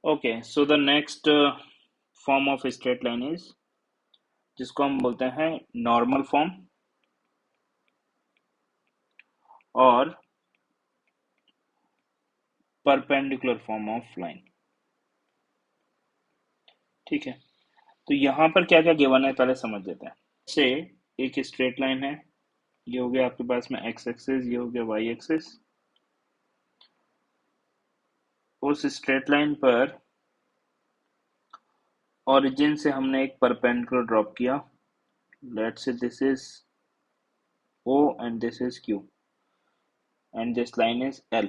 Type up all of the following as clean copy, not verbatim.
Okay, so the next form of straight line is, जिसको हम बोलते हैं नॉर्मल फॉर्म और परपेंडिकुलर फॉर्म ऑफ लाइन। ठीक है, तो यहाँ पर क्या क्या गिवन है पहले समझ लेते हैं। से एक स्ट्रेट लाइन है, ये हो गया आपके पास में एक्स एक्सिस, ये हो गया वाई एक्सिस। उस स्ट्रेट लाइन पर ओरिजिन से हमने एक परपेंडिकुलर ड्रॉप किया। Let's say this is O and this is Q and this line is L.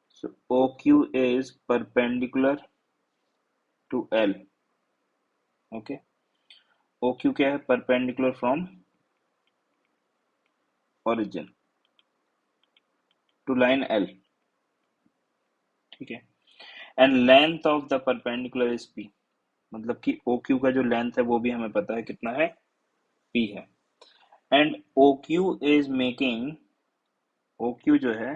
So OQ is perpendicular to L. Okay. OQ क्या है? Perpendicular from origin to line L. ठीक है, and length of the perpendicular is P. मतलब कि OQ का जो length है वो भी हमें पता है कितना है, P है। and OQ is making, OQ जो है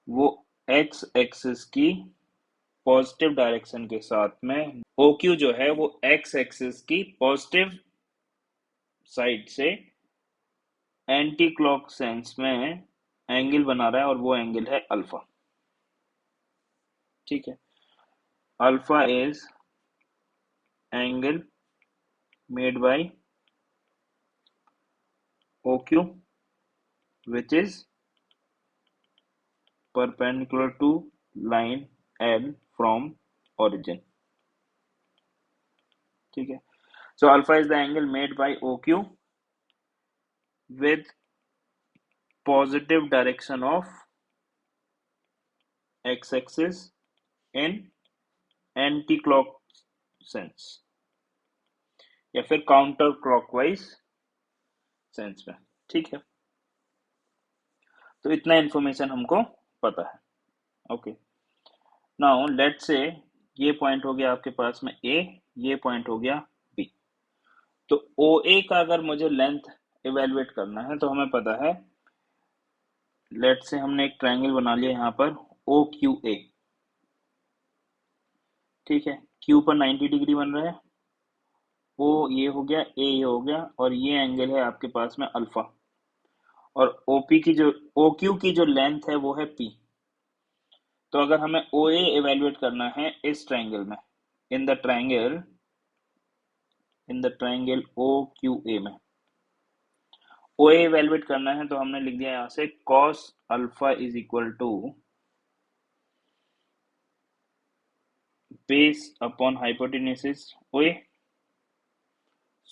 वो x एक्सिस की पॉजिटिव डायरेक्शन के साथ में, OQ जो है वो x एक्सिस की पॉजिटिव साइड से एंटी क्लॉक सेंस में एंगल बना रहा है और वो एंगल है अल्फा। ठीक है, alpha is angle made by OQ which is perpendicular to line L from origin। ठीक है, so alpha is the angle made by OQ with positive direction of x axis in anti clock sense या फिर counter clockwise sense में। ठीक है, तो इतना information हमको पता है। ओके, नाउ लेट्स से ये पॉइंट हो गया आपके पास में ए, ये पॉइंट हो गया बी। तो ओ ए का अगर मुझे लेंथ इवेलुएट करना है तो हमें पता है, लेट्स से हमने एक ट्रायंगल बना लिया यहाँ पर ओ क्यू ए। ठीक है, क्यू पर 90 डिग्री बन रहा है, ओ ये हो गया, ए ये हो गया, और ये एंगल है आपके पास में अल्फा, और ओपी की जो, ओ क्यू की जो लेंथ है वो है पी। तो अगर हमें ओ ए इवेलुएट करना है इस ट्रायंगल में, in the triangle, in the triangle O Q A में ओ ए इवेलुएट करना है, तो हमने लिख दिया यहाँ से cos alpha is equal to base upon hypotenuse O A.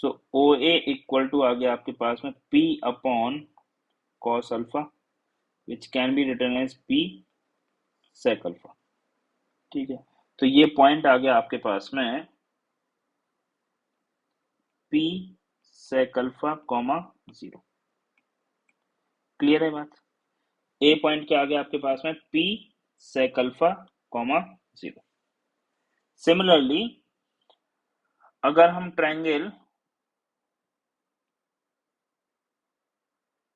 So O A equal to आ गया आपके पास में p upon cos alpha which can be written as p sec alpha. ठीक है, तो ये पॉइंट आ गया आपके पास में p sec alpha comma 0। Clear है बात? ए पॉइंट क्या आ गया आपके पास में p sec alpha comma 0। Similarly अगर हम ट्रायंगल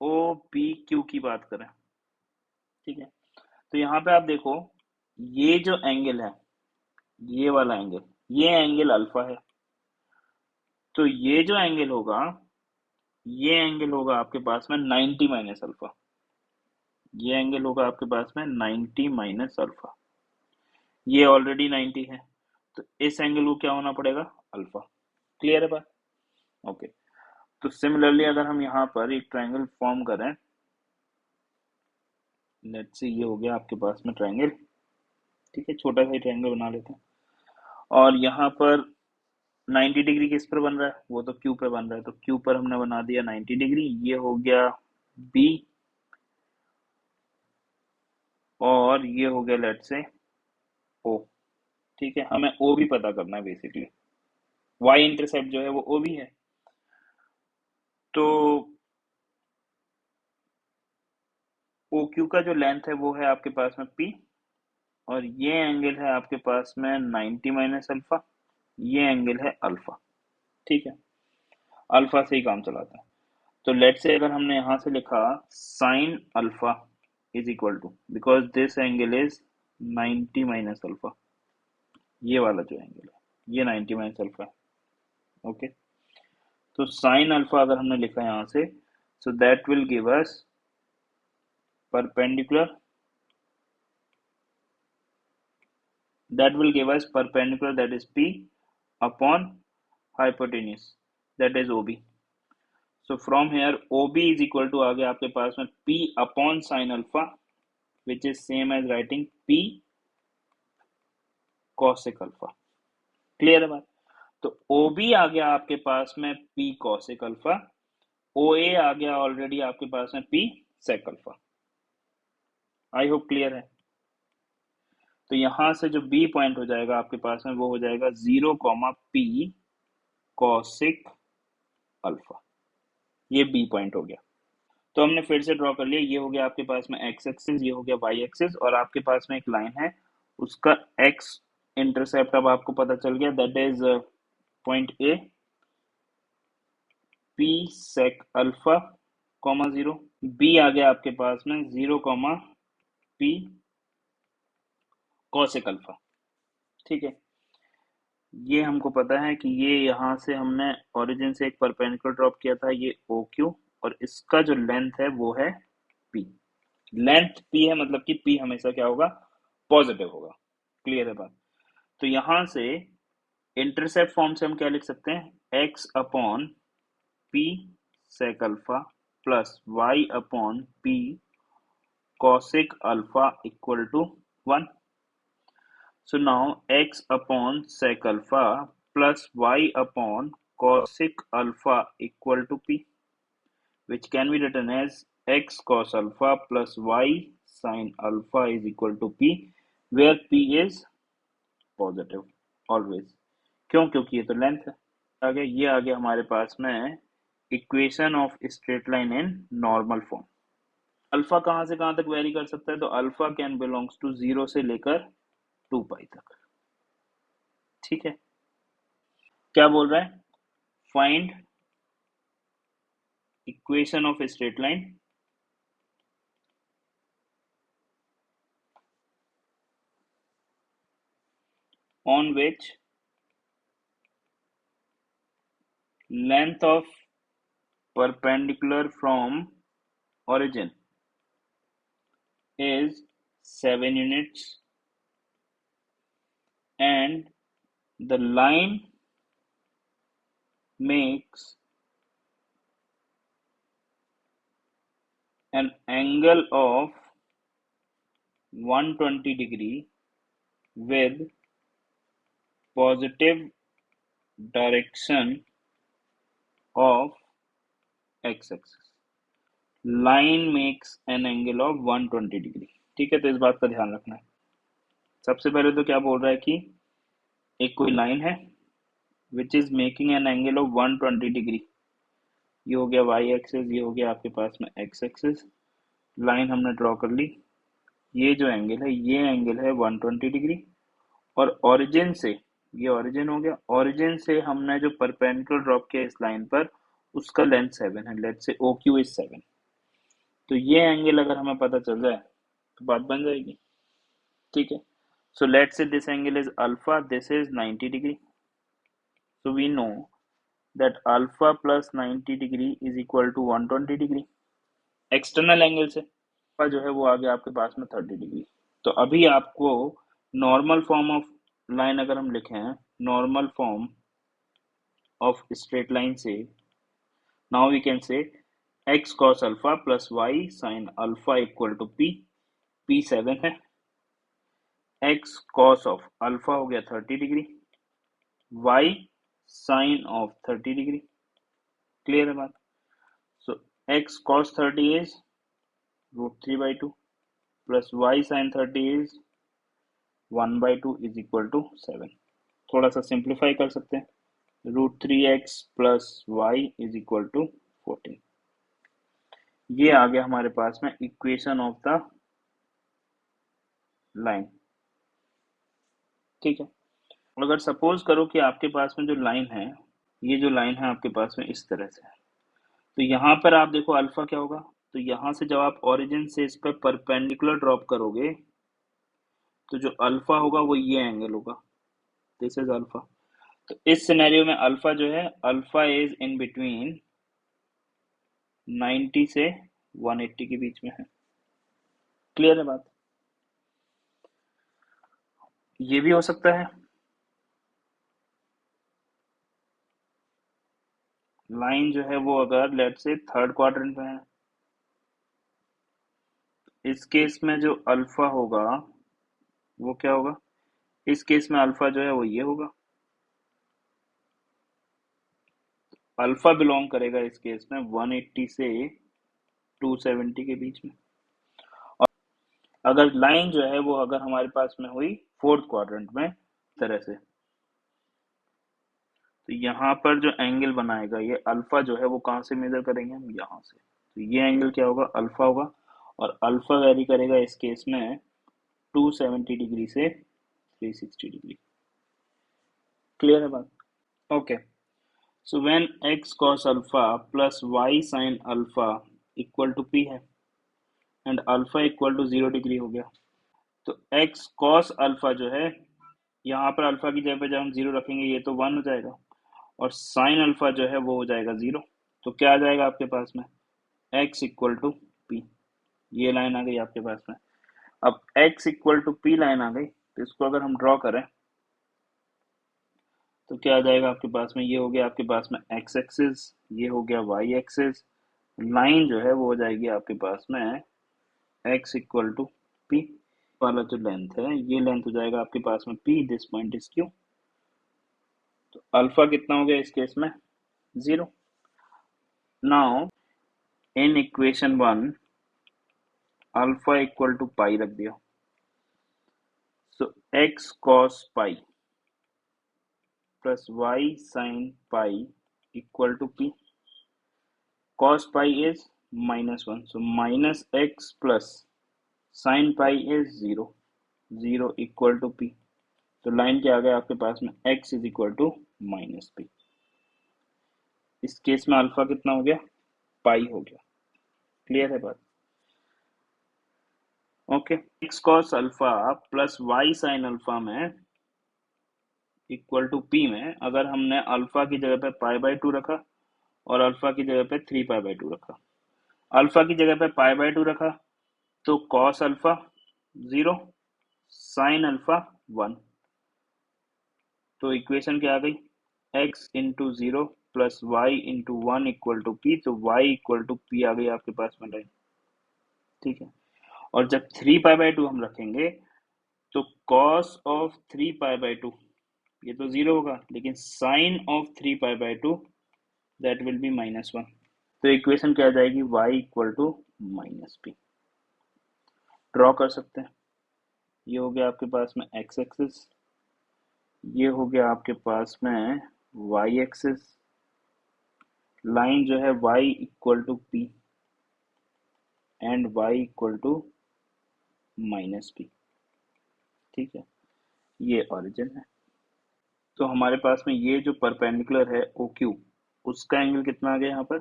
ओ पी क्यू की बात करें, ठीक है, तो यहाँ पे आप देखो, ये जो एंगल है, ये वाला एंगल, ये एंगल अल्फा है, तो ये जो एंगल होगा, ये एंगल होगा आपके पास में 90 माइनस अल्फा। ये एंगल होगा आपके पास में 90 माइनस अल्फा। ये ऑलरेडी 90 है, तो इस एंगल को क्या होना पड़ेगा? अल्फा। क्लियर है बात? ओके, तो सिमिलरली अगर हम यहाँ पर एक ट्रायंगल फॉर्म करें, लेट्स से ये हो गया आपके पास में ट्रायंगल। ठीक है, छोटा सा ट्रायंगल बना लेते हैं, और यहाँ पर 90 डिग्री किस पर बन रहा है? वो तो क्यू पे बन रहा है, तो क्यू पर हमने बना दिया 90 डिग्री। ये हो गया बी, और ये हो गया लेट्स से ओ। ठीक है, हमें ओ भी पता करना है बेसिकली, वाई इंटरसेप्ट जो है वो ओ भी है। तो ओ क्यू का जो लेंथ है वो है आपके पास में पी, और ये एंगल है आपके पास में 90 माइनस अल्फा, ये एंगल है अल्फा। ठीक है, अल्फा से ही काम चलाता है। तो लेट से अगर हमने यहां से लिखा sine alpha is equal to, because this angle is 90 minus alpha, ये वाला जो एंगल है ये 90 माइनस अल्फा है। ओके, तो साइन अल्फा अगर हमने लिखा यहाँ से, so that will give us perpendicular, that is P upon hypotenuse, that is OB. So from here OB is equal to आ गया आपके पास में P upon sin alpha, which is same as writing P cosec alpha. Clear है बात? तो OB आ गया आपके पास में P cosec alpha, OA आ गया ऑलरेडी आपके पास में P sec alpha. आई होप क्लियर है। तो यहां से जो B पॉइंट हो जाएगा आपके पास में वो हो जाएगा 0,P cosec अल्फा, ये B पॉइंट हो गया। तो हमने फिर से ड्रॉ कर लिया, ये हो गया आपके पास में एक्स एक्सिस, ये हो गया वाई एक्सिस, और आपके पास में एक लाइन है उसका एक्स इंटरसेप्ट अब आपको पता चल गया, that is point A, P sec alpha comma 0, B आ गया आपके पास में 0, पी कॉसेक अल्फा। ठीक है, ये हमको पता है कि ये यहाँ से हमने ओरिजिन से एक परपेंडिकुलर ड्रॉप किया था, ये ओ क्यू, और इसका जो लेंथ है वो है पी। लेंथ पी है मतलब कि पी हमेशा क्या होगा, पॉजिटिव होगा। क्लियर है बात? तो यहां से इंटरसेप्ट फॉर्म से हम क्या लिख सकते हैं, x upon P sec alpha plus y upon P cosec alpha equal to 1। So now x upon sec alpha plus y upon cosec alpha equal to p, which can be written as x cos alpha plus y sin alpha is equal to p, where p is positive always। क्यों? क्योंकि ये तो length है। ये आ गया हमारे पास में equation of straight line in normal form. Alpha कहां से कहां तक वेरी कर सकता है, तो अल्फा कैन बिलोंग्स टू 0 से लेकर 2 पाई तक। ठीक है, क्या बोल रहा है, find equation of straight line on which length of perpendicular from origin is 7 units and the line makes an angle of 120 degree with positive direction of x-axis। Line makes an angle of 120 degree. ठीक है, तो इस बात का ध्यान रखना है। सबसे पहले तो क्या बोल रहा है कि एक कोई लाइन है which is making an angle of 120 degree, ये हो गया वाई एक्सिस, ये हो गया आपके पास में एक्स एक्सिस, लाइन हमने ड्रॉ कर ली, ये जो एंगल है ये एंगल है 120 डिग्री, और ओरिजिन से, ये ओरिजिन हो गया, ओरिजिन से हमने जो परपेंडिकुलर ड्रॉप किया इस लाइन पर उसका लेंथ 7 है, let's say O Q is 7। तो ये एंगल अगर हमें पता चल जाए तो बात बन जाएगी। ठीक है, so let's say this angle is alpha, this is 90 degree, so we know that alpha plus 90 degree is equal to 120 degree external angle से। जो है वो आ गया आपके पास में 30 डिग्री। तो अभी आपको नॉर्मल फॉर्म ऑफ लाइन अगर हम लिखें, normal form of straight line से, now we can say x cos alpha plus y sin alpha equal to p, p 7 है, x cos ऑफ अल्फा हो गया 30 degree, y sin of 30 degree. Clear है बात? सो x cos 30 is √3/2 plus y sin 30 is 1/2 is equal to 7। थोड़ा सा simplify कर सकते हैं, √3x plus y is equal to 14। ये आ गया हमारे पास में इक्वेशन ऑफ द लाइन। ठीक है, अगर सपोज करो कि आपके पास में जो लाइन है, ये जो लाइन है आपके पास में इस तरह से है, तो यहाँ पर आप देखो अल्फा क्या होगा, तो यहाँ से जब आप ओरिजिन से इस पर परपेंडिकुलर ड्रॉप करोगे तो जो अल्फा होगा वो ये एंगल होगा, दिस इज अल्फा। तो इस सिनेरियो में अल्फा जो है, अल्फा इज इन बिटवीन 90 से 180 के बीच में है। क्लियर है बात? ये भी हो सकता है लाइन जो है वो अगर लेट से थर्ड क्वाड्रेंट में है, इस केस में जो अल्फा होगा वो क्या होगा, इस केस में अल्फा जो है वो ये होगा, अल्फा बिलोंग करेगा इस केस में 180 से 270 के बीच में। और अगर लाइन जो है वो अगर हमारे पास में हुई फोर्थ क्वाड्रेंट में तरह से, तो यहाँ पर जो एंगल बनाएगा ये अल्फा जो है वो कहाँ से मेजर करेंगे हम, यहाँ से। तो ये एंगल क्या होगा, अल्फा होगा, और अल्फा वेरी करेगा इस केस में 270 डिग्री से 360 डिग्री। क्लियर है बात? Okay, so when x cos alpha plus y sin alpha equal to p है, and alpha equal to 0 degree हो गया, तो x cos अल्फा जो है, यहाँ पर अल्फा की जगह पे जब हम 0 रखेंगे ये तो 1 हो जाएगा, और साइन अल्फा जो है वो हो जाएगा 0। तो क्या आ जाएगा आपके पास में, x इक्वल टू पी। ये लाइन आ गई आपके पास में। अब x equal to P line आ गई, तो इसको अगर हम ड्रॉ करें तो क्या आ जाएगा आपके पास में, ये हो गया आपके पास में x एक्सिस, ये हो गया y एक्सिस, लाइन जो है वो हो जाएगी आपके पास में x इक्वल टू पी वाला जो लेंथ है, ये लेंथ हो जाएगा आपके पास में p, this point is q। तो अल्फा कितना हो गया इस केस में, 0। Now in equation 1 alpha equal to pi रख दिया, सो x cos pi plus y sin pi equal to p। cos pi is -1, so minus x plus sin pi is 0, 0 equal to p। तो line क्या आ गया आपके पास में, x is equal to -p। इस केस में अल्फा कितना हो गया, पाई हो गया। क्लियर है बात? Okay, x cos alpha plus y sin alpha में इक्वल टू p में अगर हमने अल्फा की जगह पे पाई बाई 2 रखा और अल्फा की जगह पे 3 पाई बाई 2 रखा, अल्फा की जगह पे पाई बाई 2 रखा तो cos अल्फा 0, साइन अल्फा 1। तो इक्वेशन क्या आ गई, x into 0 plus Y into 1 equal to P. तो y इक्वल टू पी आ गई आपके पास में लाइन। ठीक है, और जब 3 पाई बाई 2 हम रखेंगे तो cos ऑफ 3 पाई बाई 2 ये तो 0 होगा, लेकिन sine of 3 pi by 2 that will be -1। तो इक्वेशन क्या आ जाएगी, y equal to -p। Draw कर सकते हैं, ये हो गया आपके पास में x एक्सिस, ये हो गया आपके पास में y एक्सिस, लाइन जो है y equal to p and y equal to -p। ठीक है, ये ओरिजिन है। तो हमारे पास में ये जो परपेंडिकुलर है ओ क्यू, उसका एंगल कितना आ गया यहाँ पर,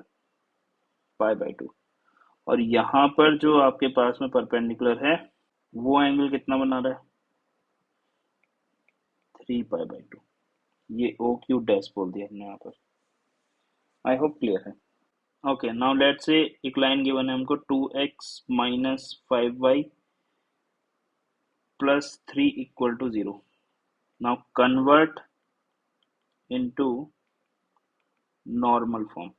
पाई बाई 2। और यहाँ पर जो आपके पास में परपेंडिकुलर है वो एंगल कितना बना रहा है, 3 पाई बाई 2। ये ओ क्यू डैश बोल दिया हमने यहाँ पर। आई होप क्लियर है। ओके, नाउ लेट्स से एक लाइन गिवन है हमको, 2x minus 5y plus 3 equal to 0। Now convert into normal form.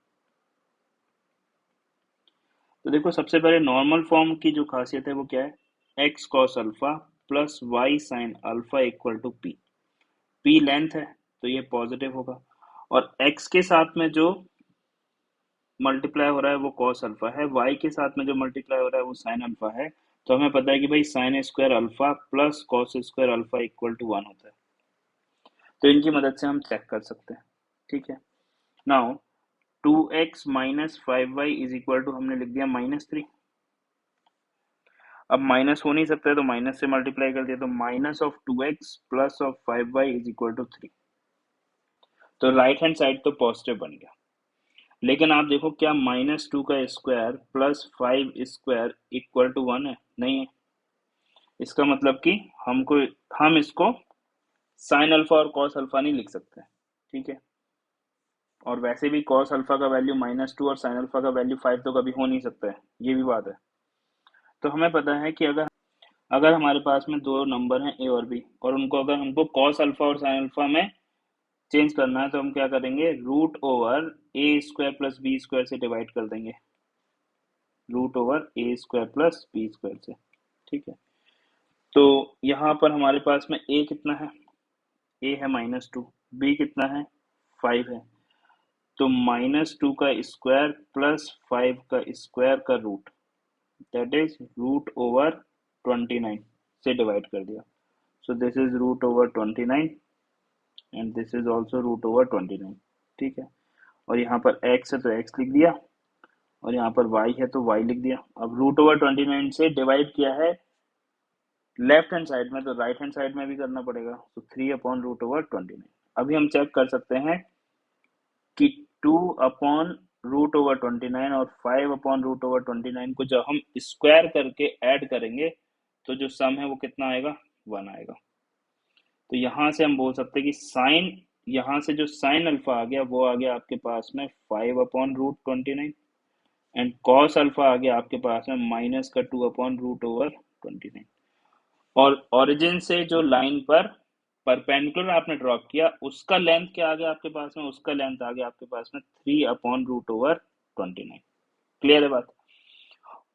तो देखो सबसे पहले नॉर्मल फॉर्म की जो खासियत है वो क्या है, x cos alpha plus y sin alpha equal to p। p length है तो ये पॉजिटिव होगा, और x के साथ में जो मल्टीप्लाई हो रहा है वो cos अल्फा है, y के साथ में जो मल्टीप्लाई हो रहा है वो sin अल्फा है। तो हमें पता है कि भाई sin square alpha plus cos square alpha equal to 1 होता है। तो इनकी मदद से हम चेक कर सकते हैं। ठीक है, now 2x minus 5y is equal to हमने लिख दिया -3। अब माइनस हो नहीं सकता है तो माइनस से मल्टीप्लाई कर दिया, तो minus of 2x plus of 5y is equal to 3। तो राइट हैंड साइड तो पॉजिटिव बन गया, लेकिन आप देखो क्या -2 का square plus 5 square equal to 1 है, नहीं है। इसका मतलब कि हम इसको साइन अल्फा और कॉस अल्फा नहीं लिख सकते, ठीक है। और वैसे भी कॉस अल्फा का वैल्यू -2 और साइन अल्फा का वैल्यू 5 तो कभी हो नहीं सकता है, ये भी बात है। तो हमें पता है कि अगर अगर हमारे पास में दो नंबर हैं ए और बी, और उनको अगर हमको कॉस अल्फा और साइन अल्फा में चेंज करना है, तो हम क्या करेंगे, रूट ओवर ए स्क्वायर प्लस बी स्क्वायर से डिवाइड कर देंगे, रूट ओवर ए स्क्वायर प्लस बी स्क्वायर से, ठीक है। तो यहाँ पर हमारे पास में ए कितना है, ए है -2, बी कितना है 5 है, तो -2 का स्क्वायर प्लस 5 का स्क्वायर का root, that is root over 29 से डिवाइड कर दिया। So this is root over 29 and this is also root over 29, ठीक है। और यहाँ पर x है तो x लिख दिया, और यहाँ पर y है तो y लिख दिया। अब रूट ओवर 29 से डिवाइड किया है लेफ्ट हैंड साइड में, तो राइट हैंड साइड में भी करना पड़ेगा, तो 3/√29। अभी हम चेक कर सकते हैं कि 2/√29 और 5/√29 को जब हम स्क्वायर करके ऐड करेंगे तो जो सम है वो कितना आएगा, 1 आएगा। तो यहाँ से हम बोल सकते हैं कि साइन, यहाँ से जो साइन अल्फा आ गया वो आ गया आपके पास में 5/√29, एंड कॉस अल्फा आ गया आपके पास में -2/√29। और ओरिजिन से जो लाइन पर परपेंडिकुलर आपने ड्रॉ किया उसका लेंथ क्या आ गया आपके पास में, उसका लेंथ आ गया आपके पास में 3/√29। क्लियर है बात।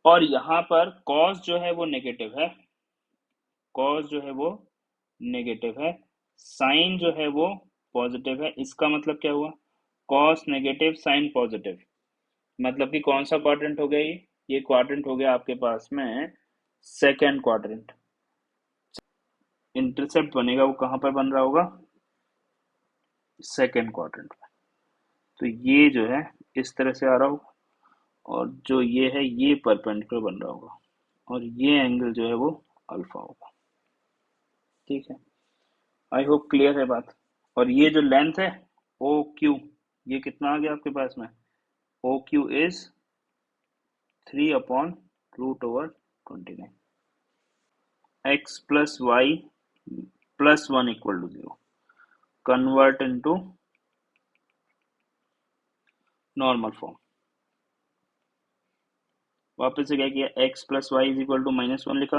और यहाँ पर कॉस जो है वो नेगेटिव है, कॉस जो है वो नेगेटिव है, साइन जो है वो पॉजिटिव है। इसका मतलब क्या हुआ, कॉस नेगेटिव साइन पॉजिटिव, मतलब कि कौन सा क्वाड्रेंट हो गया, ये क्वाड्रेंट हो गया आपके पास में सेकेंड क्वाड्रेंट। इंटरसेप्ट बनेगा वो कहां पर बन रहा होगा, सेकेंड क्वाड्रेंट में। तो ये जो है इस तरह से आ रहा होगा, और जो ये है ये परपेंडिकुलर बन रहा होगा, और ये एंगल जो है वो अल्फा होगा, ठीक है। आई होप क्लियर है बात। और ये जो लेंथ है ओ क्यू, ये कितना आ गया आपके पास में, O Q is 3/√29। x plus y plus 1 equal to 0, convert into normal form. वापस से क्या किया, x plus y is equal to -1 लिखा,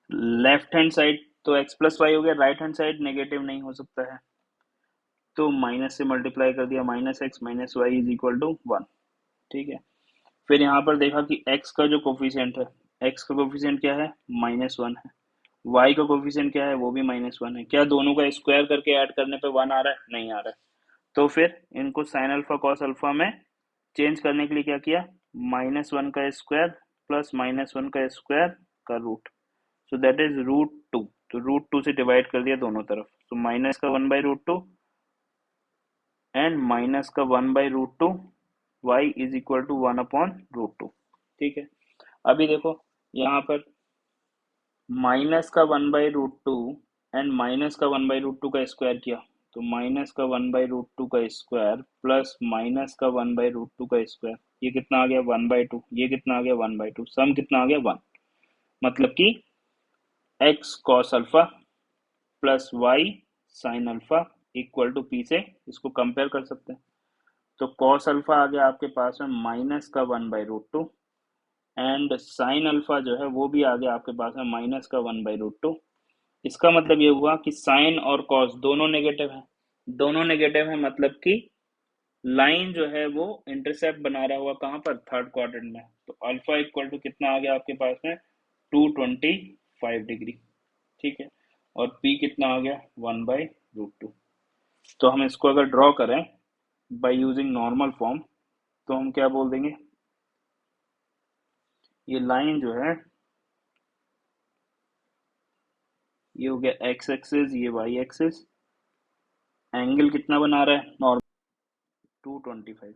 लेफ्ट हैंड साइड तो x प्लस वाई हो गया, राइट हैंड साइड नेगेटिव नहीं हो सकता है, तो माइनस से मल्टीप्लाई कर दिया, -x minus y is equal to 1, ठीक है। फिर यहाँ पर देखा कि x का जो कोफिशिएंट है, x का कोफिशिएंट क्या है, -1 है, y का कोफिशिएंट क्या है, वो भी -1 है। क्या दोनों का स्क्वायर करके ऐड करने पे 1 आ रहा है, नहीं आ रहा है। तो फिर इनको साइन अल्फा कॉस अल्फा में चेंज करने के लिए क्या किया, -1 का स्क्वायर प्लस -1 का स्क्वायर का रूट, सो दैट इज √2। तो √2 से डिवाइड कर दिया दोनों तरफ, तो माइनस का 1/√2 एंड माइनस का 1/√2, y इज इक्वल टू 1/√2, ठीक है। अभी देखो यहाँ पर माइनस का 1/√2 एंड माइनस का 1/√2 का स्क्वायर किया, तो माइनस का 1/√2 का स्क्वायर प्लस माइनस का 1/√2 का स्क्वायर, ये कितना आ गया 1/2, ये कितना आ गया 1/2, सम कितना आ गया 1। मतलब कि x cos alpha plus y sine alpha equal to p से इसको कंपेयर कर सकते हैं। तो cos अल्फा आ गया आपके पास में माइनस का 1/√2 एंड साइन अल्फा जो है वो भी आ गया आपके पास में माइनस का 1/√2। इसका मतलब ये हुआ कि साइन और कॉस दोनों नेगेटिव है, दोनों नेगेटिव है, मतलब कि लाइन जो है वो इंटरसेप्ट बना रहा हुआ कहाँ पर, थर्ड क्वाड्रेंट में। तो अल्फा इक्वल टू कितना आ गया आपके पास में 225 डिग्री, ठीक है। और पी कितना आ गया 1/√2। तो हम इसको अगर ड्रॉ करें बाय यूजिंग नॉर्मल फॉर्म, तो हम क्या बोल देंगे, ये लाइन जो है ये हो गया एक्स एक्सिस, ये वाई एक्सिस, एंगल कितना बना रहा है नॉर्मल 225।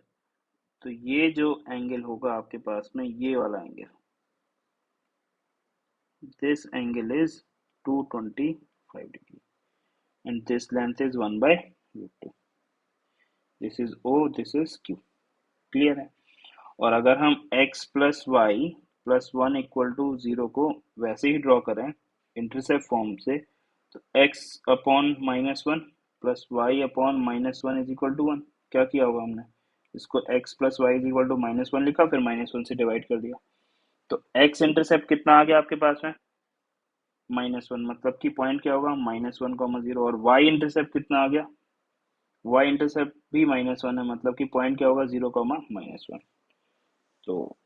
तो ये जो एंगल होगा आपके पास में, ये वाला angle, this angle is 225 degree and this length is 1/√2। This is O, this is Q। Clear है। और अगर हम x plus y plus 1 equal to 0 को वैसे ही ड्रॉ करें इंटरसेप्ट फॉर्म से, तो x upon -1 plus y upon -1 is equal to 1। क्या किया होगा हमने, इसको x plus y is equal to -1 लिखा, फिर -1 से डिवाइड कर दिया। तो x इंटरसेप्ट कितना आ गया आपके पास में, -1, मतलब कि पॉइंट क्या होगा, -1, 0। और y इंटरसेप्ट कितना आ गया, y इंटरसेप्ट भी -1 है, मतलब कि पॉइंट क्या होगा, 0, -1। तो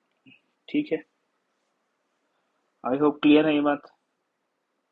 ठीक है, आई होप क्लियर है ये बात।